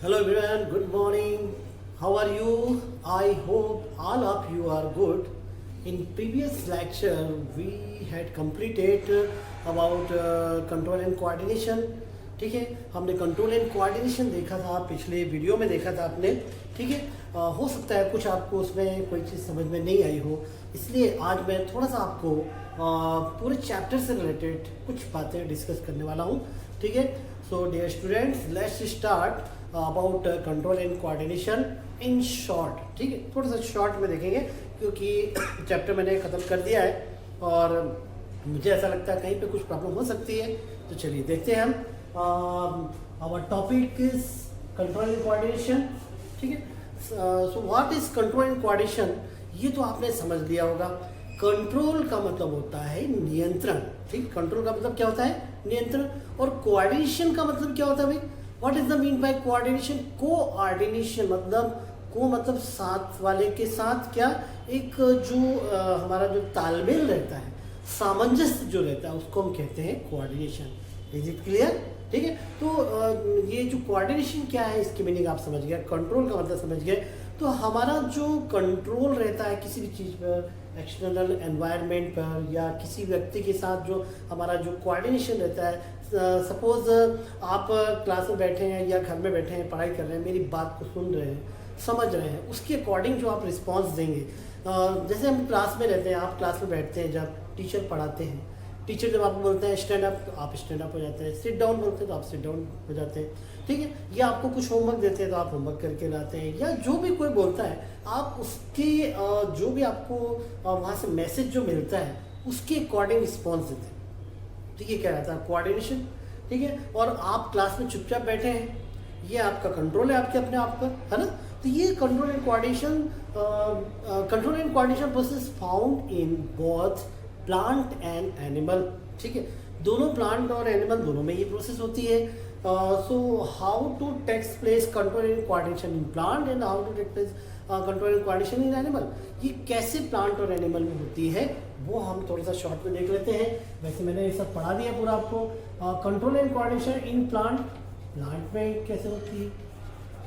Hello everyone, good morning. How are you? I hope all of you are good. In previous lecture, we had completed about control and coordination. ठीक है, हमने control and coordination देखा था, पिछले video में देखा था आपने. ठीक है, हो सकता है कुछ आपको उसमें कोई चीज़ समझ में नहीं आई हो, इसलिए आज मैं थोड़ा सा आपको पूरे चैप्टर से रिलेटेड कुछ बातें डिस्कस करने वाला हूँ. ठीक है, so dear students, let's start about control and coordination in short. ठीक है, थोड़ा सा शॉर्ट में देखेंगे क्योंकि चैप्टर मैंने ख़त्म कर दिया है और मुझे ऐसा लगता है कहीं पे कुछ प्रॉब्लम हो सकती है. तो चलिए देखते हैं हम. Our topic is control and coordination. ठीक है, so what is control and coordination, ये तो आपने समझ लिया होगा. कंट्रोल का मतलब होता है नियंत्रण. ठीक, कंट्रोल का मतलब क्या होता है? नियंत्रण. और कोऑर्डिनेशन का मतलब क्या होता है भाई? What is the mean by coordination? Coordination मतलब साथ वाले के साथ क्या एक जो हमारा जो तालमेल रहता है, सामंजस्य जो रहता है, उसको हम कहते हैं कोऑर्डिनेशन. Is it clear? ठीक है, तो ये जो कोऑर्डिनेशन क्या है इसकी मीनिंग आप समझ गए, कंट्रोल का मतलब समझ गए. तो हमारा जो कंट्रोल रहता है किसी भी चीज़ पर, एक्सटर्नल एनवायरनमेंट पर या किसी व्यक्ति के साथ, जो हमारा जो कोऑर्डिनेशन रहता है, सपोज आप क्लास में बैठे हैं या घर में बैठे हैं, पढ़ाई कर रहे हैं, मेरी बात को सुन रहे हैं, समझ रहे हैं, उसके अकॉर्डिंग जो आप रिस्पॉन्स देंगे. जैसे हम क्लास में रहते हैं, आप क्लास में बैठते हैं, जब टीचर पढ़ाते हैं, टीचर जब आपको बोलते हैं स्टैंड अप, तो आप स्टैंड अप हो जाते हैं. सिट डाउन बोलते हैं तो आप सिट डाउन हो जाते हैं. ठीक है, या आपको कुछ होमवर्क देते हैं तो आप होमवर्क करके लाते हैं, या जो भी कोई बोलता है आप उसके जो भी आपको वहाँ से मैसेज जो मिलता है उसके अकॉर्डिंग रिस्पॉन्स देते हैं. ठीक है, क्या रहता है? कोऑर्डिनेशन. ठीक है, और आप क्लास में चुपचाप बैठे हैं, ये आपका कंट्रोल है आपके अपने आप पर, है ना. तो ये control and coordination process found in both plant and animal. ठीक है, दोनों प्लांट और एनिमल दोनों में ये प्रोसेस होती है. So how to takes place control and coordination in plant and how to take place control and coordination in animal, ये कैसे प्लांट और एनिमल में होती है वो हम थोड़ा सा शॉर्ट में देख लेते हैं. वैसे मैंने ये सब पढ़ा दिया पूरा आपको. Control and coordination in plant, plant में कैसे होती है?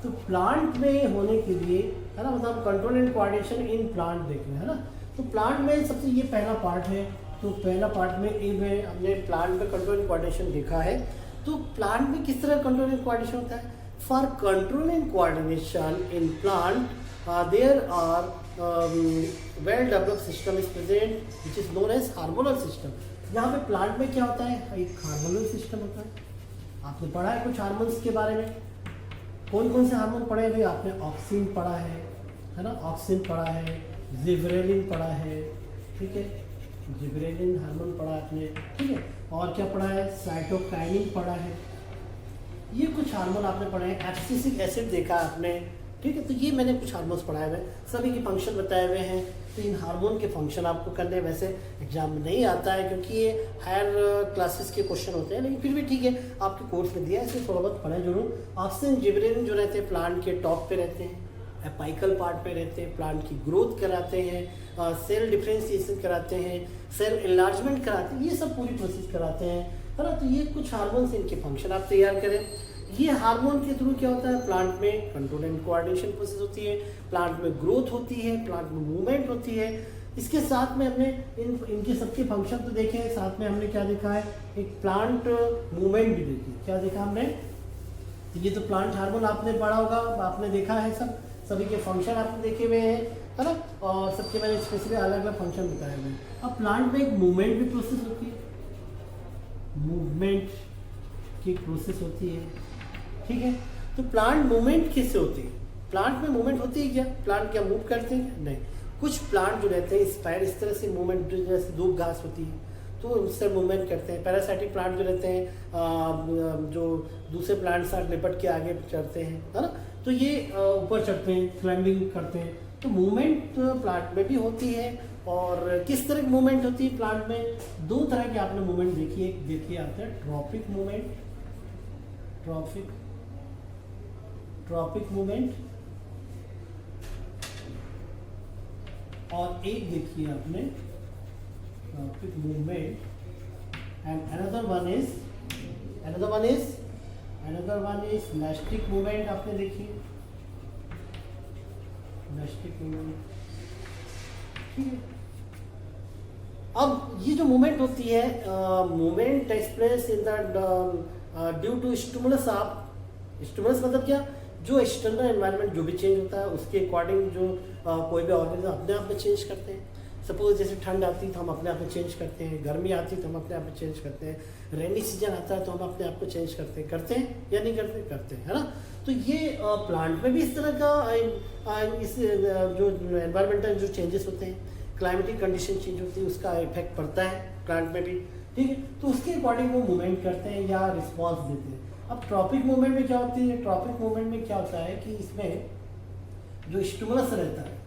तो प्लांट में होने के लिए, है ना, मतलब control and coordination in plant देख रहे हैं, है ना. तो प्लांट में सबसे ये पहला पार्ट है. तो पहला पार्ट में हमने प्लांट में कंट्रोल एंड कोऑर्डिनेशन देखा है. तो प्लांट में किस तरह कंट्रोल एंड कोऑर्डिनेशन होता है? For control and coordination in plant there are well developed system is present which is known as hormonal system. यहाँ पे प्लांट में क्या होता है? एक हार्मोनल सिस्टम होता है. आपने पढ़ा है कुछ हार्मोन्स के बारे में? कौन कौन से हार्मोन पढ़े हैं भाई? आपने ऑक्सिन पढ़ा है ना, ऑक्सिन पढ़ा है, जिब्रेलिन पढ़ा है. ठीक है, जिब्रेलिन हार्मोन पढ़ा आपने. ठीक है, और क्या पढ़ा है? साइटोकाइनिन पढ़ा है. ये कुछ हार्मोन आपने पढ़े हैं. एब्सिसिक एसिड देखा आपने. ठीक है, तो ये मैंने कुछ हार्मोन्स पढ़ाए हुए हैं, सभी के फंक्शन बताए हुए हैं. तो इन हार्मोन के फंक्शन आपको करने वैसे एग्जाम में नहीं आता है क्योंकि ये हायर क्लासेस के क्वेश्चन होते हैं, लेकिन फिर भी ठीक है, आपके कोर्स में दिया है, इसलिए थोड़ा बहुत पढ़े जरूर. ऑक्सिन जिब्रेलिन जो रहते हैं प्लांट के टॉप पे रहते हैं, एपाइकल पार्ट पे रहते हैं, प्लांट की ग्रोथ कराते हैं, सेल डिफरेंशिएशन कराते हैं, सेल एनलार्जमेंट कराते हैं, ये सब पूरी प्रोसेस कराते हैं, है ना. तो ये कुछ हार्मोन्स, इनके फंक्शन आप तैयार करें. ये हार्मोन के थ्रू क्या होता है? प्लांट में कंट्रोल एंड कोऑर्डिनेशन प्रोसेस होती है, प्लांट में ग्रोथ होती है, प्लांट में मूवमेंट होती है. इसके साथ में हमने इनके सबके फंक्शन तो देखे हैं, साथ में हमने क्या देखा है? एक प्लांट मूवमेंट भी देखी. क्या देखा हमने? ये तो प्लांट हार्मोन आपने पढ़ा होगा, आपने देखा है, सभी के फंक्शन आपने देखे हुए हैं, है ना. और सबके मैंने स्पेसिफिक अलग अलग फंक्शन बताए हुए हैं. अब प्लांट में एक मूवमेंट भी प्रोसेस होती है, मूवमेंट की प्रोसेस होती है. ठीक है, तो प्लांट मूवमेंट किससे होती है? प्लांट में मूवमेंट होती है क्या? प्लांट क्या मूव करते हैं? नहीं. कुछ प्लांट जो रहते हैं स्पायर, इस तरह से मूवमेंट, जैसे दूब घास होती है तो उससे मूवमेंट करते हैं. पैरासाइटिक प्लांट जो रहते हैं जो दूसरे प्लांट साथ लिपट के आगे चढ़ते हैं, है ना, तो ये ऊपर चढ़ते हैं, क्लाइंबिंग करते हैं. तो मूवमेंट प्लांट में भी होती है. और किस तरह की मूवमेंट होती है प्लांट में? दो तरह की आपने मूवमेंट देखी है. देखिए आपने ट्रॉपिक मूवमेंट, ट्रॉपिक मूवमेंट, और एक देखिए आपने tropic movement, and another one is another one is elastic movement, आपने देखी इलास्टिक मूवमेंट, ठीक है। अब ये जो मूवमेंट होती है, movement takes place in the due to stimulus. आप स्टिमुलस मतलब क्या, जो एक्सटर्नल एनवायरनमेंट जो भी चेंज होता है उसके अकॉर्डिंग जो कोई भी ऑर्गेनिज्म अपने आप में चेंज करते हैं। सपोज जैसे ठंड आती है तो हम अपने आप में चेंज करते हैं, गर्मी आती है तो हम अपने आप में चेंज करते हैं, रेनी सीजन आता है तो हम अपने आप को चेंज करते हैं या नहीं करते, करते हैं, है ना। तो ये प्लांट में भी इस तरह का इस जो एनवायरमेंटल जो चेंजेस होते हैं, क्लाइमेटिक कंडीशन चेंज होती है, उसका इफेक्ट पड़ता है प्लांट में भी, ठीक है। तो उसके अकॉर्डिंग वो मूवमेंट करते हैं या रिस्पॉन्स देते हैं। अब ट्रॉपिक मूवमेंट में क्या होती है, ट्रॉपिक मूवमेंट में क्या होता है कि इसमें जो स्टिमुलस रहता है,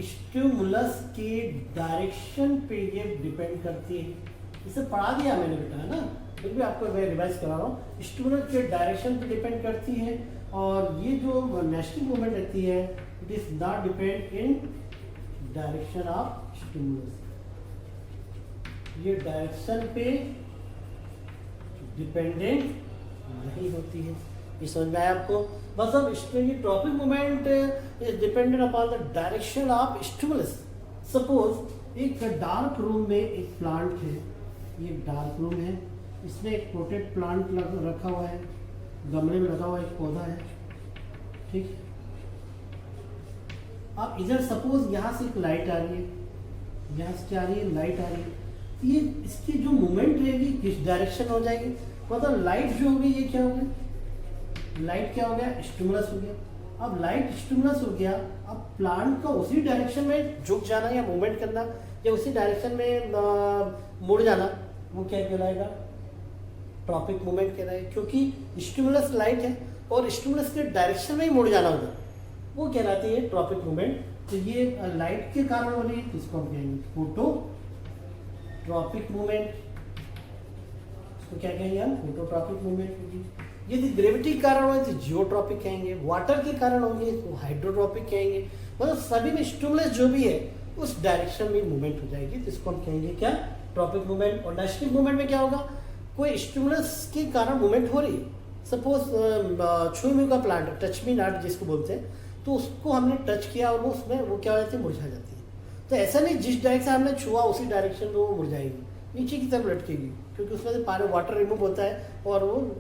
स्टिमुलस के डायरेक्शन पे ये डिपेंड करती है। इसे पढ़ा दिया मैंने बेटा, है ना, फिर भी आपको मैं रिवाइज करा रहा हूँ। स्टिमुलस के डायरेक्शन पे डिपेंड करती है, और ये जो नेस्टिंग मूवमेंट रहती है it is not depend in direction of stimulus. ये डायरेक्शन पे डिपेंडेंट नहीं होती है। ये समझ में आया आपको? मतलब ये tropic movement is dependent upon the direction of stimulus. Suppose एक डार्क रूम में एक प्लांट है, ये डार्क रूम है, इसमें एक पोटेड प्लांट रखा हुआ है, गमले में लगा हुआ एक पौधा है, ठीक है। अब इधर सपोज यहाँ से एक लाइट आ रही है, यहाँ से क्या आ रही है, लाइट आ रही है, तो ये इसकी जो मूवमेंट रहेगी किस डायरेक्शन हो जाएगी, मतलब लाइट जो होगी ये क्या होगी, लाइट क्या हो गया, स्टिमुलस हो गया। अब लाइट स्टिमुलस हो गया, अब प्लांट का उसी डायरेक्शन में झुक जाना या मूवमेंट करना या उसी डायरेक्शन में मुड़ जाना, वो क्या कहलाएगा, ट्रॉपिक मूवमेंट कहलाएगा। क्योंकि स्टिमुलस लाइट है और स्टिमुलस के डायरेक्शन में ही मुड़ जाना होगा, वो कहलाती है ट्रॉपिक मूवमेंट। तो ये लाइट के कारण हो रही है, इसको हम कहेंगे फोटो ट्रॉपिक मूवमेंट। इसको क्या कहेंगे हम, फोटोट्रॉपिक मूवमेंट होगी। यदि ग्रेविटी के कारण हो तो जियोट्रॉपिक कहेंगे, वाटर के कारण होंगे तो हाइड्रोट्रॉपिक कहेंगे। मतलब सभी में स्टिमुलस जो भी है उस डायरेक्शन में मूवमेंट हो जाएगी, तो इसको हम कहेंगे क्या, ट्रॉपिक मूवमेंट। और नेस्टिंग मूवमेंट में क्या होगा, कोई स्टिमुलस के कारण मूवमेंट हो रही है, सपोज छुई मुई का प्लांट, टच मी नॉट जिसको बोलते हैं, तो उसको हमने टच किया और वो उसमें वो क्या हो जाती है, मुरझा जाती है। तो ऐसा नहीं जिस डायरेक्शन हमने छुआ उसी डायरेक्शन में वो मुरझाएगी, नीचे की तरफ लटकेगी, क्योंकि उसमें से पानी वाटर रिमूव होता है और वो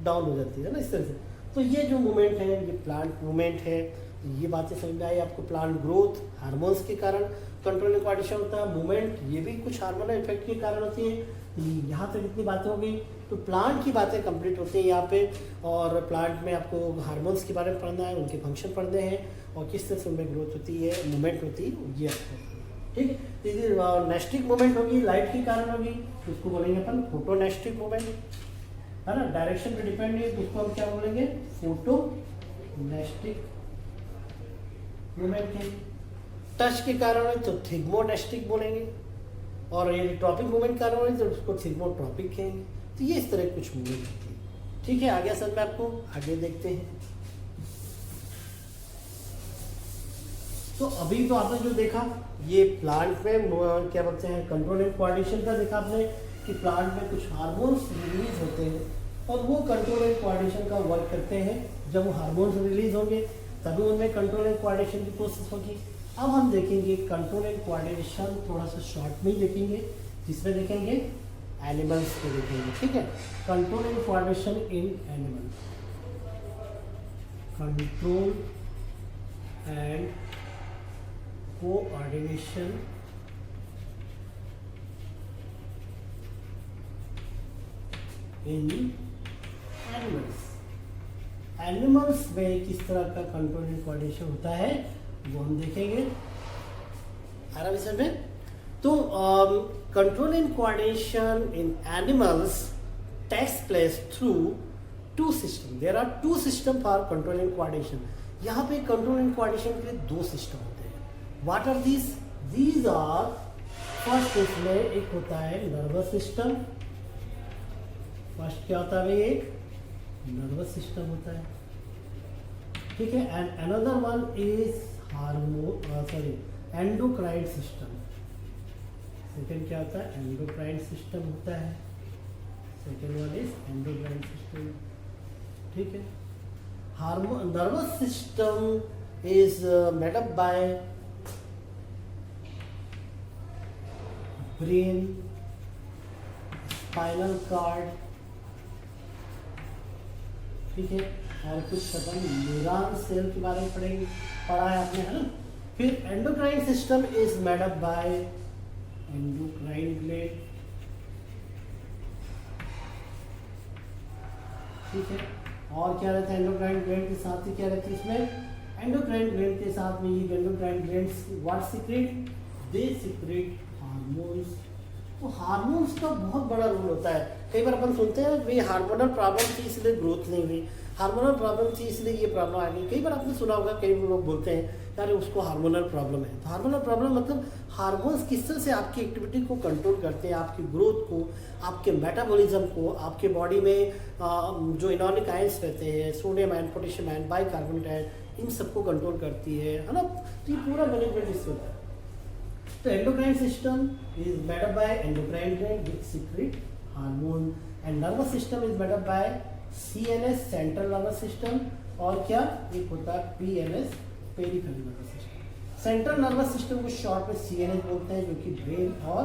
डाउन हो जाती है ना, इस तरह से। तो ये जो मूवमेंट है ये प्लांट मूवमेंट है। ये बातें समझ में आई आपको। प्लांट ग्रोथ हार्मोन्स के कारण कंट्रोलिंग कोऑर्डिनेशन होता है, मूवमेंट ये भी कुछ हार्मोनल इफेक्ट के कारण होती है। यहाँ तक इतनी बातें हो गई, तो प्लांट की बातें कंप्लीट होती हैं यहाँ पे। और प्लांट में आपको हार्मोन्स के बारे में पढ़ना है, उनके फंक्शन पढ़ने हैं और किस तरह से उनमें ग्रोथ होती है, मूवमेंट होती है, ये आपको ठीक। तो नेस्टिक मूवमेंट होगी, लाइट के कारण होगी, तो उसको बोलेंगे अपन फोटो नेस्टिक मूवमेंट, है ना। डायरेक्शन पे डिपेंड है तो उसको हम क्या बोलेंगे, फोटो नेस्टिक मूवमेंट है। टच के कारण है तो थिग्मोनेस्टिक बोलेंगे, और ये ट्रॉपिक मूवमेंट कारण है तो उसको थिग्मोट्रॉपिक कहेंगे। तो ये इस तरह कुछ मूवमेंट होती है, ठीक है। आगे असल में आपको आगे देखते हैं। तो अभी तो आपने जो देखा ये प्लांट में क्या बोलते हैं, कंट्रोल एंड कोऑर्डिनेशन का देखा आपने कि प्लांट में कुछ हार्मोन्स रिलीज होते हैं और वो कंट्रोल एंड कोऑर्डिनेशन का वर्क करते हैं। जब वो हार्मोन्स रिलीज होंगे तभी उनमें कंट्रोल एंड कोऑर्डिनेशन की प्रोसेस होगी। अब हम देखेंगे कंट्रोल एंड कोऑर्डिनेशन थोड़ा सा शॉर्ट में ही देखेंगे, जिसमें देखेंगे एनिमल्स को देखेंगे, ठीक है। Control and coordination in animal, control and coordination in animals. Animals में किस तरह का कंट्रोल एंड कोऑर्डिनेशन होता है वो हम देखेंगे आराम से में। तो control and coordination in animals takes place through two system. There are two system for control and coordination. यहाँ पे कंट्रोल एंड कोऑर्डिनेशन के लिए दो सिस्टम होते हैं। What are these? These are, first इसमें एक होता है नर्वस सिस्टम। फर्स्ट क्या होता है, एक नर्वस सिस्टम होता है, ठीक है। And another one is endocrine system. Second क्या होता है, एंडोक्राइन सिस्टम होता है। Second one is endocrine system. ठीक है। Hormone nervous system is made up by brain, spinal cord, ठीक है, और कुछ अपन न्यूरॉन सेल के बारे में पढ़ा है आपने, है ना। फिर endocrine system is made up by endocrine gland, ठीक है। और क्या रहता है एंडोक्राइन ग्लैंड के साथ ही, क्या रहता है इसमें, एंडोक्राइन ग्लैंड के साथ में ये endocrine glands what secret, they secret hormones. तो हार्मोन्स का बहुत बड़ा रोल होता है। कई बार अपन सुनते हैं वे हार्मोनल प्रॉब्लम थी इसलिए ग्रोथ नहीं हुई, हार्मोनल प्रॉब्लम थी इसलिए ये प्रॉब्लम आ गई। कई बार आपने सुना होगा, कई लोग बोलते हैं यार उसको हार्मोनल प्रॉब्लम है। तो हार्मोनल प्रॉब्लम मतलब हार्मोन्स किस तरह से आपकी एक्टिविटी को कंट्रोल करते हैं, आपकी ग्रोथ को, आपके मेटाबॉलिज्म को, आपके बॉडी में जो इनॉर्निक आयंस रहते हैं, sodium ion, potassium ion, bicarbonate ion, इन सबको कंट्रोल करती है ना। तो ये पूरा मैनेजमेंट इससे होता है। तो endocrine system is made up by endocrine gland which secret hormone, and nervous system is made up by CNS central nervous system, और क्या एक होता है PNS peripheral nervous system. Central nervous system को शॉर्ट में CNS बोलते हैं, जो कि ब्रेन और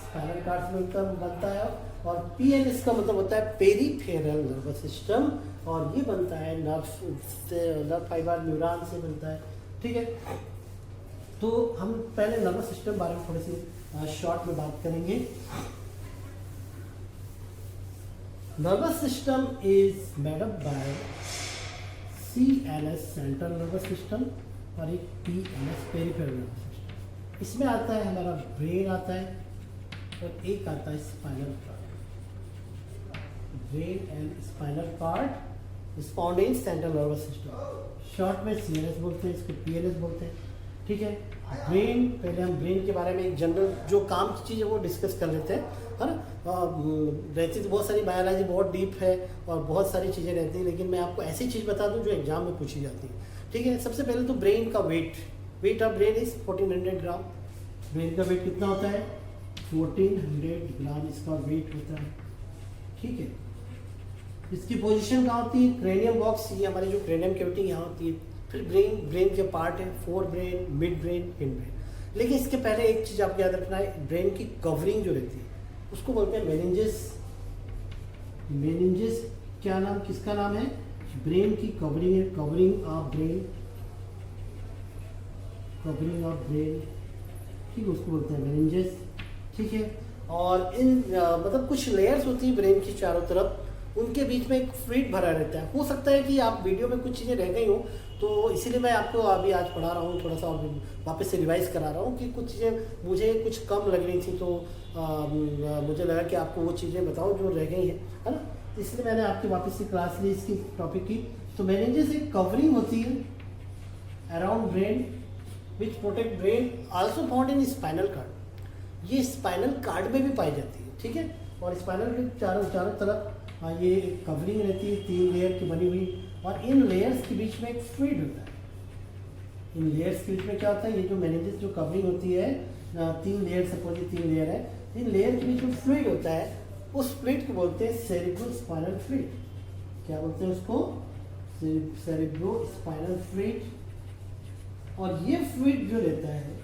स्पाइनल कॉर्ड से मिलकर बनता है, और PNS का मतलब होता है पेरिफेरल नर्वस सिस्टम, और ये बनता है नर्व फाइबर न्यूरॉन से बनता है, ठीक है। तो हम पहले नर्वस सिस्टम बारे में थोड़ी सी शॉर्ट में बात करेंगे। Nervous system is made up by CNS central nervous system और एक PNS पेरिफेरल नर्वस सिस्टम। इसमें आता है हमारा ब्रेन आता है, और एक आता है spinal cord. Brain and spinal cord is found in central nervous system, short में CNS बोलते हैं, इसको PNS बोलते हैं, ठीक है। ब्रेन, पहले हम ब्रेन के बारे में एक जनरल जो काम की चीज़ है वो डिस्कस कर लेते हैं, है ना। रहती तो बहुत सारी बायोलॉजी बहुत डीप है और बहुत सारी चीज़ें रहती हैं, लेकिन मैं आपको ऐसी चीज़ बता दूं जो एग्जाम में पूछी जाती है, ठीक है। सबसे पहले तो ब्रेन का weight of brain is 1400 gram. Brain का वेट कितना होता है, 1400 ग्राम इसका वेट होता है, ठीक है। इसकी पोजीशन कहाँ होती है, क्रेनियम बॉक्स, ये हमारी जो क्रेनियम कैविटी यहाँ होती है। फिर ब्रेन के पार्ट है, fore brain, mid brain, hind brain. लेकिन इसके पहले एक चीज़ आपको याद रखना है, ब्रेन की कवरिंग जो रहती है उसको बोलते हैं मेनिंजेस। मेनिंजेस क्या नाम, किसका नाम है, ब्रेन की कवरिंग है, covering of brain, covering of brain, ठीक है, उसको बोलते हैं मेनिंजेस, ठीक है। और इन मतलब कुछ लेयर्स होती है ब्रेन की चारों तरफ, उनके बीच में एक फ्लूइड भरा रहता है। हो सकता है कि आप वीडियो में कुछ चीज़ें रह गई हो, तो इसीलिए मैं आपको अभी आज पढ़ा रहा हूँ, थोड़ा सा वापस से रिवाइज करा रहा हूँ कि कुछ चीज़ें मुझे कुछ कम लग रही थी, तो मुझे लगा कि आपको वो चीज़ें बताओ जो रह गई हैं, है ना। इसलिए मैंने आपकी वापस से क्लास ली इसकी टॉपिक की। तो मेनिंजेस एक कवरिंग होती है around brain which protect brain, also found in spinal cord. ये स्पाइनल कार्ड में भी पाई जाती है, ठीक है। और स्पाइनल के चारों तरफ ये कवरिंग रहती है 3 लेयर की बनी हुई, और इन लेयर्स के बीच में एक फ्लूइड होता है। इन लेयर्स के बीच में क्या होता है, ये जो मेनिंजेस जो कवरिंग होती है 3 लेयर, सपोज ये 3 लेयर है, इन लेयर के बीच में फ्लूइड होता है, उस फ्लूइड को बोलते हैं सेरेब्रो स्पाइनल फ्लूइड। क्या बोलते हैं उसको, सेरेब्रो स्पाइनल फ्लूइड। और ये फ्लूइड जो रहता है,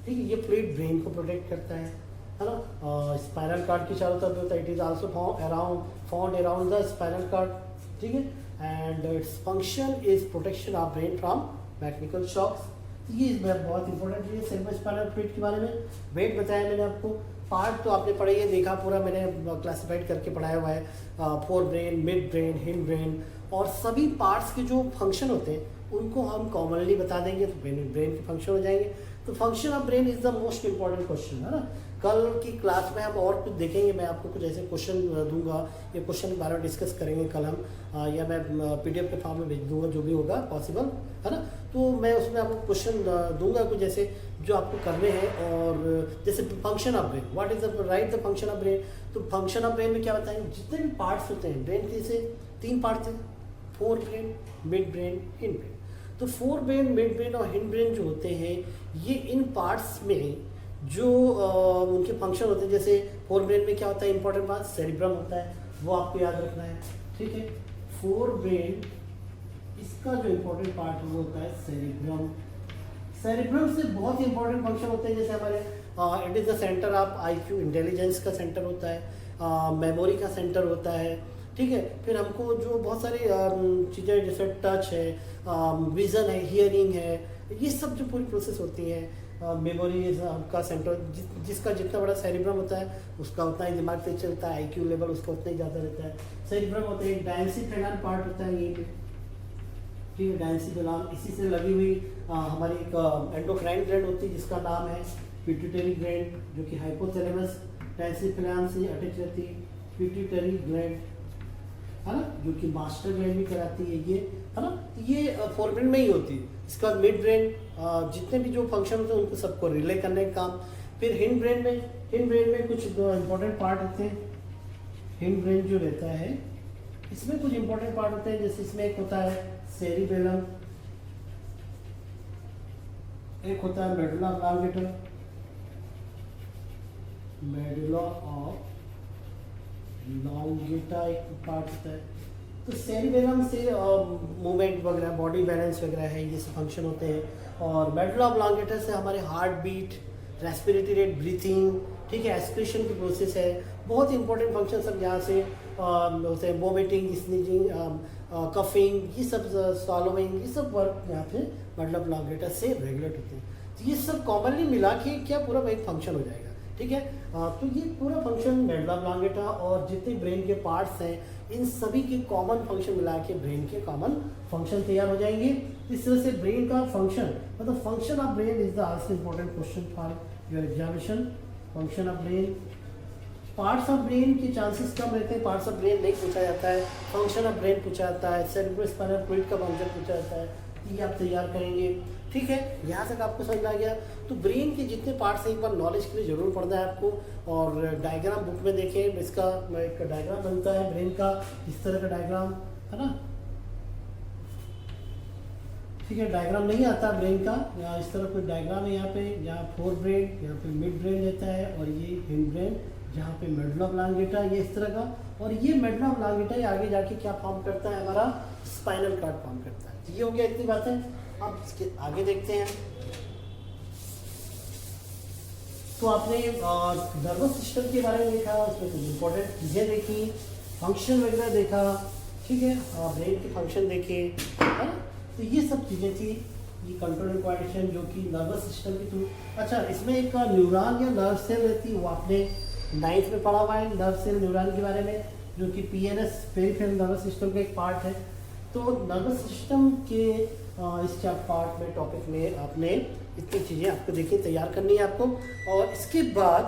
ठीक है, ये फ्लूइड ब्रेन को प्रोटेक्ट करता है ना। स्पाइनल कार्ड के चारों तरफ होता है, it is also found around the spinal cord, ठीक है। And its function is protection of brain from mechanical shocks. ये बहुत इंपॉर्टेंट है सेरेब्रो स्पाइनल फ्लूइड के बारे में। वेट बताया मैंने आपको, पार्ट तो आपने पढ़ा है, देखा पूरा मैंने क्लासिफाइड करके पढ़ाया हुआ है, fore brain, mid brain, hind brain, और सभी पार्ट्स के जो फंक्शन होते हैं उनको हम कॉमनली बता देंगे तो ब्रेन के फंक्शन हो जाएंगे। तो function of brain is the most important question, है ना। कल की क्लास में हम और कुछ देखेंगे, मैं आपको कुछ ऐसे क्वेश्चन दूंगा, ये क्वेश्चन के बारे में डिस्कस करेंगे कल हम, या मैं PDF के फॉर्म में भेज दूंगा, जो भी होगा पॉसिबल, है ना। तो मैं उसमें आपको क्वेश्चन दूंगा कुछ ऐसे जो आपको करने हैं, और जैसे function of brain, what is the right the function of brain. तो फंक्शन ऑफ ब्रेन में क्या बताएंगे, जितने भी पार्ट्स होते हैं ब्रेन के, जैसे 3 पार्ट्स हैं, fore brain, mid brain, hind brain. तो फोर ब्रेन, मिड ब्रेन और हिंड ब्रेन जो होते हैं, ये इन पार्ट्स में जो उनके फंक्शन होते हैं, जैसे फोर ब्रेन में क्या होता है, इंपॉर्टेंट पार्ट सेरिब्रम होता है, वो आपको याद रखना है, ठीक है। फोर ब्रेन, इसका जो इम्पोर्टेंट पार्ट वो होता है सेरिब्रम। सेरिब्रम से बहुत ही इंपॉर्टेंट फंक्शन होते हैं, जैसे हमारे it is the centre of IQ, intelligence का सेंटर होता है, मेमोरी का सेंटर होता है, ठीक है। फिर हमको जो बहुत सारी चीज़ें जैसे टच है, विज़न है, हियरिंग है, ये सब जो पूरी प्रोसेस होती हैं, मेमोरी का सेंटर, जिसका जितना बड़ा सेरिब्रम होता है उसका उतना ही दिमाग तेज चलता है, आईक्यू लेवल उसका उतना ही ज़्यादा रहता है। सेरिब्रम होता है, एक डायंसिफेलान पार्ट होता है ये पे, ठीक है। डायंसिफेलान इसी से लगी हुई हमारी एक एंडोक्राइन ग्लैंड होती है जिसका नाम है पिट्यूटरी ग्लैंड, जो कि हाइपोथैलेमस डायंसिफेलान से अटैच रहती है। पिट्यूटरी ग्लैंड है ना, जो कि मास्टर ग्लैंड भी कराती है ये, है ना। ये फोरब्रेन में ही होती है। इसका मिड ब्रेन, जितने भी जो फंक्शन होते हैं उनको सबको रिले करने का काम। फिर हिंड ब्रेन में कुछ इंपॉर्टेंट पार्ट होते हैं। हिंड ब्रेन जो रहता है इसमें कुछ इंपॉर्टेंट पार्ट होते हैं, जैसे इसमें एक होता है सेरिबेलम, एक होता है मेडुला ऑब्लांगेटा, मेडुला ऑफ लॉन्गेटा एक पार्ट होता है। तो सेरिबेलम से मूवमेंट वगैरह, बॉडी बैलेंस वगैरह है, ये सब फंक्शन होते हैं। और मेडुला ऑब्लांगेटा से हमारे heart beat, respiratory rate, breathing, ठीक है, एस्पिरेशन की प्रोसेस है। बहुत इंपॉर्टेंट फंक्शन सब यहाँ से होते हैं। वोमिटिंग, स्नीजिंग, कफिंग, ये सब, swallowing, ये सब वर्क यहाँ पे मेडुला ऑब्लांगेटा से रेगुलेट होते हैं। तो ये सब कॉमनली मिला के क्या पूरा एक फंक्शन हो जाएगा, ठीक है। तो ये पूरा फंक्शन मेडुला ऑब्लांगेटा और जितने ब्रेन के पार्ट्स हैं इन सभी के कॉमन फंक्शन मिला के ब्रेन के कॉमन फंक्शन तैयार हो जाएंगे। इस तरह से ब्रेन का फंक्शन, मतलब function of brain is the also important question for your examination. Function of brain, parts of brain के चांसेस कम रहते हैं, पार्ट्स ऑफ ब्रेन नहीं पूछा जाता है। फंक्शन ऑफ ब्रेन पूछा जाता है, सेरेब्रोस्पाइनल फ्लूइड का फंक्शन पूछा जाता है, ये आप तैयार करेंगे, ठीक है। यहाँ तक आपको समझ आ गया। तो ब्रेन के जितने पार्ट्स हैं एक बार नॉलेज के लिए ज़रूर पढ़ना है आपको। और डायग्राम बुक में देखें, इसका एक डायग्राम बनता है ब्रेन का, इस तरह का डायग्राम, है ना, ठीक है। डायग्राम नहीं आता ब्रेन का, यहाँ इस तरह कोई डायग्राम है, यहाँ पे, यहाँ फोर ब्रेन, यहाँ पे मिड ब्रेन रहता है, और ये हिंड ब्रेन, जहाँ पे मेडुला ऑब्लांगेटा, ये इस तरह का। और ये मेडुला ऑब्लांगेटा आगे जाके क्या फॉर्म करता है, हमारा स्पाइनल कार्ड फॉर्म करता है। ये हो गया, इतनी बातें। अब इसके आगे देखते हैं। तो आपने नर्वस सिस्टम के बारे में देखा, उसमें कुछ इंपॉर्टेंट चीज़ें देखी, फंक्शन वगैरह देखा, ठीक है, ब्रेन के फंक्शन देखे, है ना। तो ये सब चीज़ें थी, ये कंट्रोल एंड कोऑर्डिनेशन जो कि नर्वस सिस्टम के थ्रू। अच्छा, इसमें एक न्यूरॉन या नर्व सेल रहती है, वो आपने 9th में पढ़ा हुआ है, नर्व सेल न्यूरॉन के बारे में, जो कि PNS पेरिफेरल नर्वस सिस्टम का एक पार्ट है। तो नर्वस सिस्टम के इस पार्ट में, टॉपिक में आपने इतनी चीज़ें आपको देखिए तैयार करनी है आपको। और इसके बाद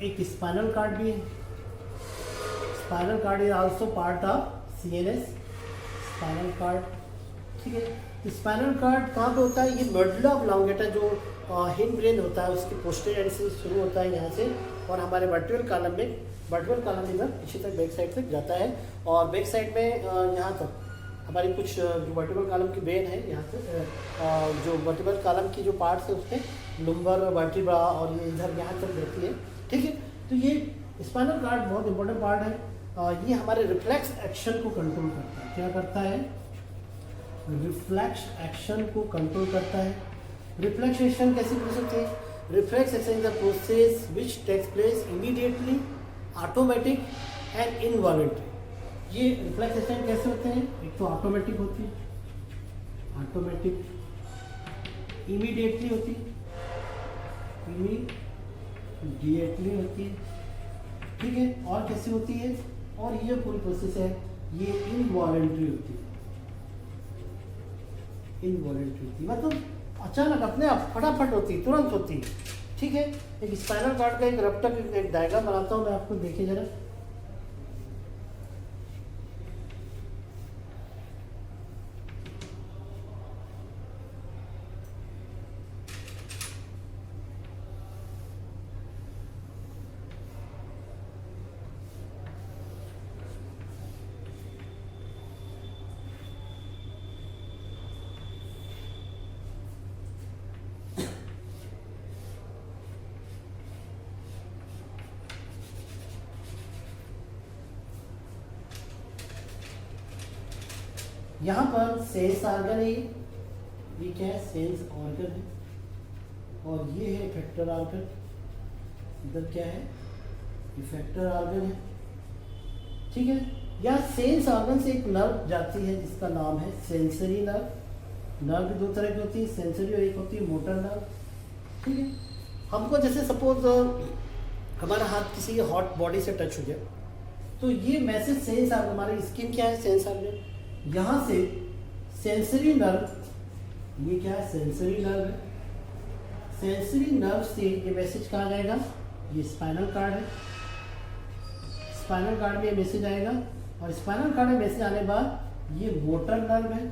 एक स्पाइनल कार्ड भी है। Spinal cord is also part of CNS, spinal cord, ठीक है। स्पाइनल कार्ड कहाँ पे होता है, ये मेडुला ऑब्लांगेटा जो हिंड ब्रेन होता है उसके पोस्टीरियर एंड से शुरू होता है यहाँ से, और हमारे वर्टिब्रल कॉलम इधर पीछे तक बैक साइड तक जाता है। और बैक साइड में यहाँ तक हमारी कुछ जो वर्टिब्रल कॉलम की ब्रेन है, यहाँ से जो वर्टिब्रल कॉलम की जो पार्ट्स है उसमें लुम्बर वर्टिब्रा, और ये इधर यहाँ तक रहती है, ठीक है। तो ये स्पाइनल कार्ड बहुत इंपॉर्टेंट पार्ट है। ये हमारे रिफ्लेक्स एक्शन को कंट्रोल करता है। क्या करता है, रिफ्लेक्स एक्शन को कंट्रोल करता है। रिफ्लेक्स एक्शन कैसे कर सकते हैं, reflex action is the process which takes place immediately, automatic and involuntary. ये रिफ्लेक्स एक्शन कैसे होते हैं, एक तो ऑटोमेटिक होती है, ऑटोमेटिक, इमीडिएटली होती है, इमीडिएटली होती है, ठीक है। और कैसे होती है, और ये पूरी प्रोसेस है ये इनवॉलंटरी होती है। इनवॉलंटरी होती है मतलब अचानक अपने आप फटाफट होती, तुरंत होती, ठीक है। एक स्पाइनल कार्ड का एक रफ्टर एक डायग्राम बनाता हूँ मैं आपको, देखिए जरा। यहाँ पर सेंस ऑर्गन है, ये क्या है, सेंस ऑर्गन है, और ये है इफेक्टर ऑर्गन। इधर क्या है, इफेक्टर ऑर्गन है, ठीक है। यहाँ सेंस ऑर्गन से एक नर्व जाती है जिसका नाम है सेंसरी नर्व। नर्व भी दो तरह की होती है, सेंसरी और एक होती है मोटर नर्व, ठीक है। हमको जैसे सपोज हमारा हाथ किसी हॉट बॉडी से टच हो गया, तो ये मैसेज सेंस ऑर्गन, हमारी स्किन क्या है, सेंस ऑर्गन, यहाँ से सेंसरी नर्व, ये क्या है, सेंसरी नर्व है। सेंसरी नर्व से ये मैसेज कहाँ जाएगा, ये स्पाइनल कार्ड है, स्पाइनल कार्ड में ये मैसेज आएगा, और स्पाइनल कार्ड में मैसेज आने के बाद ये मोटर नर्व है।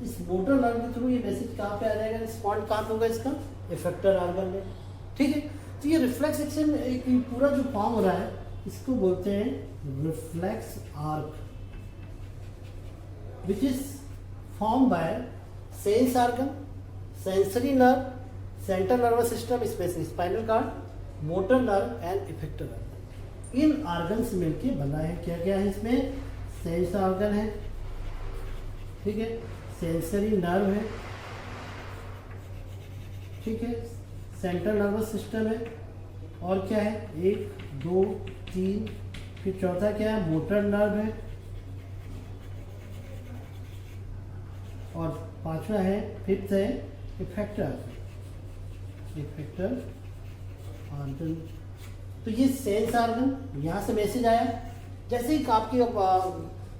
इस मोटर नर्व के थ्रू ये मैसेज कहाँ पे आ जाएगा, रिस्पॉन्ड कहाँ पे होगा इसका, इफेक्टर ऑर्गन में, ठीक है। तो ये रिफ्लेक्स एक्शन एक पूरा जो फॉर्म हो रहा है इसको बोलते हैं reflex arc, which is form by sense organ, sensory nerve, central nervous system, specially spinal cord, motor nerve and effector organ. In organ से मिलके बना है, क्या क्या है इसमें, सेंस ऑर्गन है, ठीक है, सेंसरी नर्व है, ठीक है, सेंट्रल नर्वस सिस्टम है, और क्या है, 1 2 3, फिर चौथा क्या है, मोटर नर्व है, और पांचवा है, फिफ्थ है इफेक्टर ऑर्गन, इफेक्टर ऑर्गन। तो ये सेंस ऑर्गन, यहाँ से मैसेज आया, जैसे ही आपकी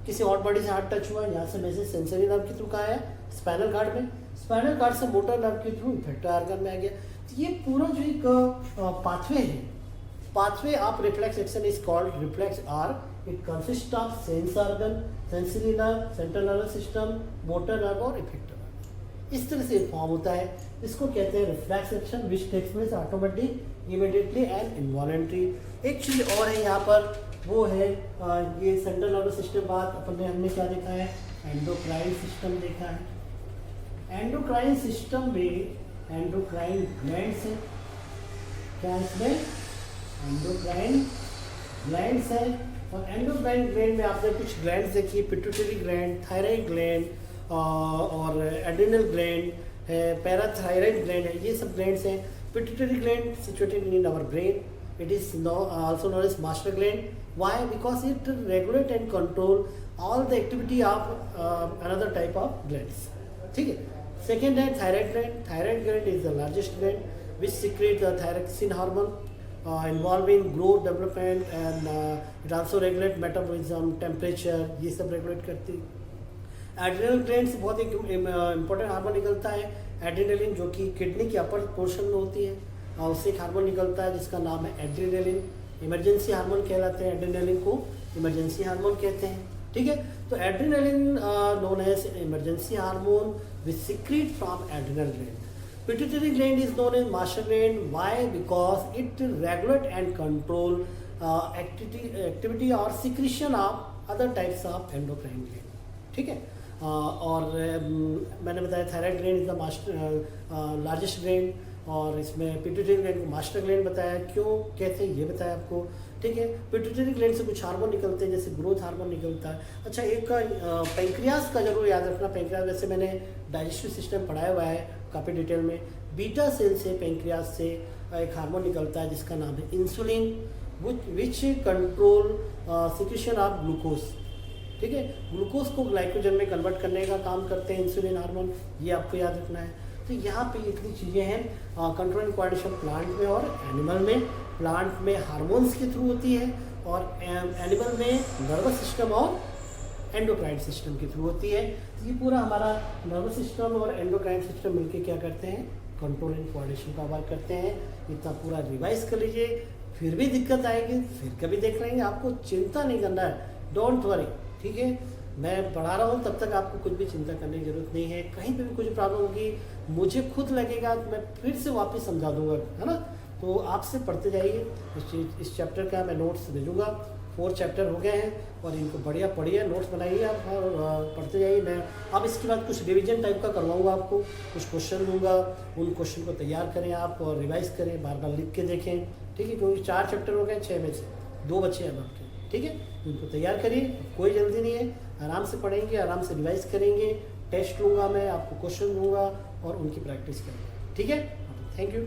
किसी और बॉडी से हाथ टच हुआ, यहाँ से मैसेज सेंसरी नर्व के थ्रू कहाँ आया, स्पाइनल कार्ड में, स्पाइनल कार्ड से मोटर नर्व के थ्रू इफेक्टर ऑर्गन में आ गया। तो ये पूरा जो एक पाथवे है, pathway of reflex action is called reflex arc. It consists of sense organ, sensory nerve, central nervous system, motor nerve और effector nerve। इस तरह से फॉर्म होता है, इसको कहते हैं reflex action which takes place automatic, immediately and involuntary. एक चीज और है यहाँ पर, वो है ये सेंट्रल नर्वस सिस्टम बात हमने क्या देखा है, एंडोक्राइन सिस्टम देखा है। एंडोक्राइन सिस्टम में एंडोक्राइन ग्लैंड्स है, क्या इसमें एंडोक्राइन ग्लैंड्स है, और एंडोक्राइन ग्लैंड में आपने कुछ ग्लैंड्स देखिए, पिट्यूटरी ग्लैंड, थायराइड ग्लैंड और एड्रिनल ग्लैंड है, पैराथायराइड ग्लैंड है, ये सब ग्लैंड्स हैं। Pituitary gland situated in our brain, it is also known as master gland. Why? Because it regulate and control all the activity of another type of glands. ठीक है। Second है thyroid gland. Thyroid gland is the largest gland which secrete the thyroxine hormone involving growth, development and it also regulate metabolism, temperature, ये सब regulate करती है। Adrenal gland से बहुत एक इम्पोर्टेंट हार्मोन निकलता है एड्रिनलिन, जो कि किडनी के अपर पोर्शन में होती है, और उससे एक हार्मोन निकलता है जिसका नाम है एड्रिनलिन। इमरजेंसी हार्मोन कहलाते हैं, एड्रिनलिन को इमरजेंसी हार्मोन कहते हैं, ठीक है। तो adrenaline known as emergency hormone which secrete from adrenal gland. Pituitary gland is known as master gland. Why? Because it regulate and control activity और secretion of other types of endocrine gland, ठीक है। और मैंने बताया thyroid gland is the master largest gland, और इसमें pituitary gland को master gland बताया, क्यों कहते हैं ये बताया आपको, ठीक है। पिट्यूटरी ग्लैंड से कुछ हार्मोन निकलते हैं, जैसे ग्रोथ हार्मोन निकलता है। अच्छा, एक पेंक्रियास का जरूर याद रखना। पेंक्रियास वैसे मैंने डाइजेस्टिव सिस्टम पढ़ाया हुआ है काफ़ी डिटेल में। बीटा सेल से पेंक्रियास से एक हार्मोन निकलता है जिसका नाम है insulin, which control secretion of glucose, ठीक है। ग्लूकोज को ग्लाइकोजन में कन्वर्ट करने का काम करते हैं इंसुलिन हार्मोन, ये आपको याद रखना है। तो यहाँ पे इतनी चीज़ें हैं। कंट्रोल एंड कोऑर्डिनेशन प्लांट में और एनिमल में। प्लांट में हार्मोन्स के थ्रू होती है, और एनिमल में नर्वस सिस्टम और एंडोक्राइन सिस्टम के थ्रू होती है। तो ये पूरा हमारा नर्वस सिस्टम और एंडोक्राइन सिस्टम मिलके क्या करते हैं, कंट्रोल एंड कोऑर्डिनेशन का वर्क करते हैं। इतना पूरा रिवाइज कर लीजिए, फिर भी दिक्कत आएगी फिर कभी देख लेंगे, आपको चिंता नहीं करना है, डोंट वरी, ठीक है। मैं पढ़ा रहा हूँ तब तक आपको कुछ भी चिंता करने की जरूरत नहीं है। कहीं पे भी कुछ प्रॉब्लम होगी मुझे खुद लगेगा तो मैं फिर से वापस समझा दूंगा, है ना। तो आपसे पढ़ते जाइए। इस चैप्टर का मैं नोट्स भेजूँगा, 4 चैप्टर हो गए हैं, और इनको बढ़िया पढ़िए, नोट्स बनाइए आप और पढ़ते जाइए। मैं अब इसके बाद कुछ रिवीजन टाइप का करवाऊँगा आपको, कुछ क्वेश्चन दूँगा, उन क्वेश्चन को तैयार करें आप और रिवाइज़ करें, बार बार लिख के देखें, ठीक है। क्योंकि 4 चैप्टर हो गए, 6 में से 2 बचे हैं अब आपके। ठीक है, इनको तैयार करिए, कोई जल्दी नहीं है, आराम से पढ़ेंगे, आराम से रिवाइज करेंगे, टेस्ट लूँगा मैं, आपको क्वेश्चन दूंगा और उनकी प्रैक्टिस करेंगे। ठीक है, थैंक यू।